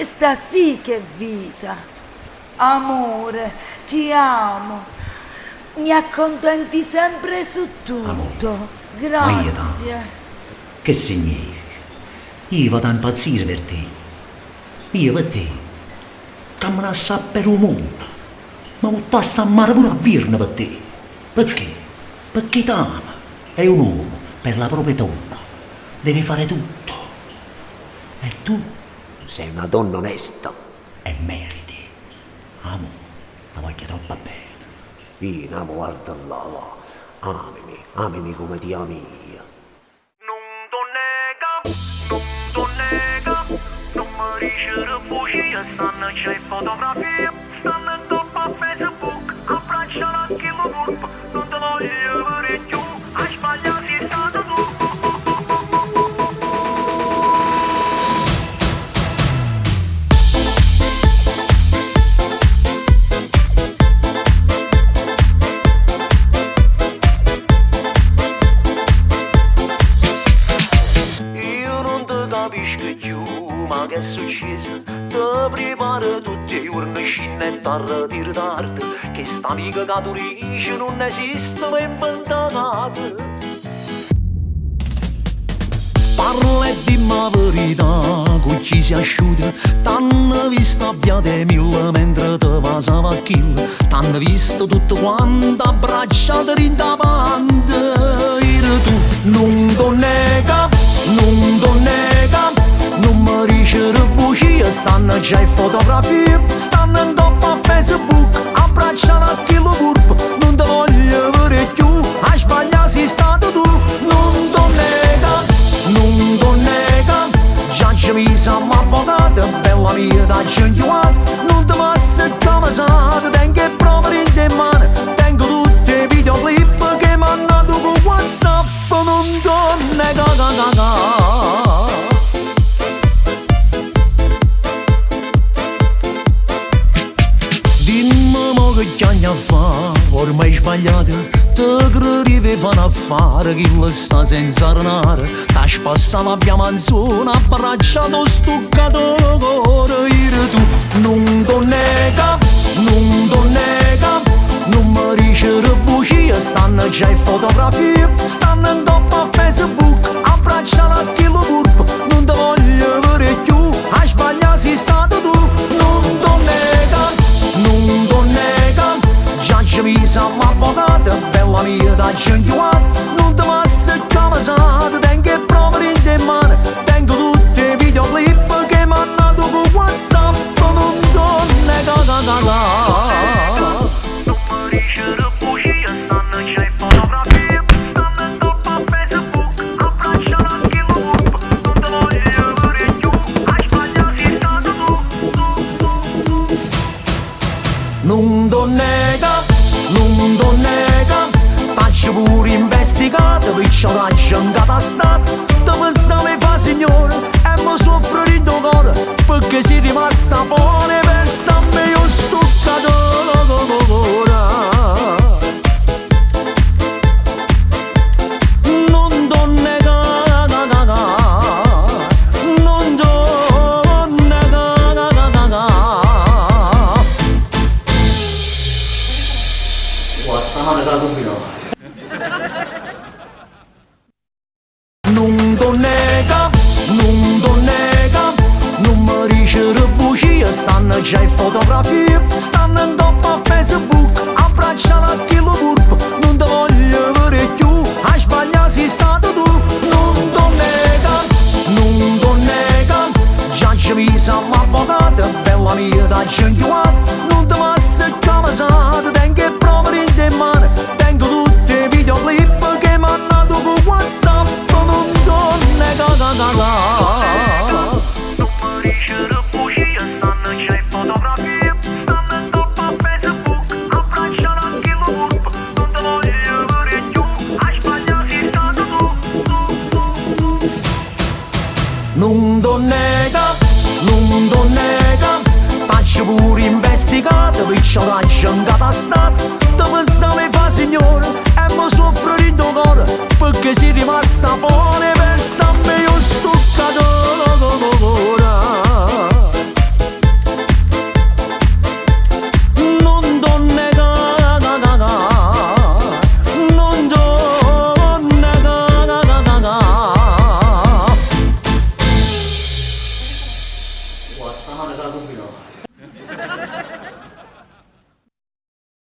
questa sì che è vita. Amore, ti amo. Mi accontenti sempre su tutto. Amore, Grazie. Che significa? Io vado a impazzire per te. Io per te. Cammino per un mondo. Ma buttassi a mare pure a Virna per te. Perché? Perché ti ama. È un uomo per la propria donna. Deve fare tutto. E tu? Sei una donna onesta. E meriti. Amo, la voglio troppo bene. Ina, guarda là, amimi come ti ami io. Non t'o nega, non mi dice bugie, stanno c'è fotografie, stanno in top a Facebook, abbracciano anche il corpo, non te voglio vedere più, a sbagliare sei stato tu. Ma che è successo? Ti prepara tutti i giorni scinnetta di ritardo, che sta amica che tu dici non esiste ma è inventata. Parla e dimmi la verità, con ci si asciuga. T'hanno visto avviate mille mentre te passava a kill. T'hanno visto tutto quanto abbracciato in davanti. E tu non t'o nega, non t'o nega. Non mi dice bugie, stanno già in fotografie, stanno in top a Facebook, abbracciano a chi lo curpo, non ti voglio vedere più, a sbagliare sei stato tu, non t'o nega, non t'o nega, già ci mi siamo avvocati, bella mia da gentilata, non ti passa il cavasato, tengo le prove in te mani, tengo tutti i videoclip che mi hanno dato con WhatsApp, non t'o nega, che anni a fa, ormai sbagliate, te credevi fanno affare, chi lo sta senza arnare, t'ha spassato la manzona, abbracciato stuccatore, e tu non t'o nega, non t'o nega, non mi dice bugie, stanno già in fotografie, stanno in top a Facebook, abbracciano a chi lo curpo, non ti voglio vedere più, a sbagliare sei stato tu, non t'o nega, non t'o nega, già ci mi siamo avvocati, bella mia da gentilata, non ti passa il cavasato, tengo le prove in te mani, tengo tutti i videoclip che mi hanno dato con WhatsApp, non t'o nega, Non mi dice bugie, stanno già in fotografie, stanno in top a Facebook, abbracciano anche il corpo, non te voglio vedere più, a sbagliare sei stato tu. non t'o nega, non t'o nega, t'accio pure investigato, perciò t'accio in catastato, te pensavi fa signore, e mi soffro di tuo cuore, perché sei rimasta fuori, pensa a me io stuccatore. Non t'o nega, non t'o nega. Stamane te la combino. Non t'o nega, non t'o nega, non mi dice bugie, stanno già in fotografie, stanno in top a Facebook, abbracciano a chi lo curpo, non ti voglio vedere più, a sbagliare sei stato tu, non t'o nega, non t'o nega, già ci mi siamo avvocati, bella mia da gentilata, non ti passa il cavasato, tengo le prove in te mani, tengo tutti i videoclip che mi hanno dato con WhatsApp, non t'o nega. Non mi dice bugie, stanno già in fotografie, stanno in top a Facebook, abbracciano anche il corpo, non te voglio vedere più, a sbagliare sei stato tu. Non t'o nega, non t'o nega, t'accio pure investigato, perciò t'accio in catastato, te pensavi fa signore, e mi soffro di tuo cuore, perché sei rimasta fuori, pensa a me io stuccatore. Stamane da combinare.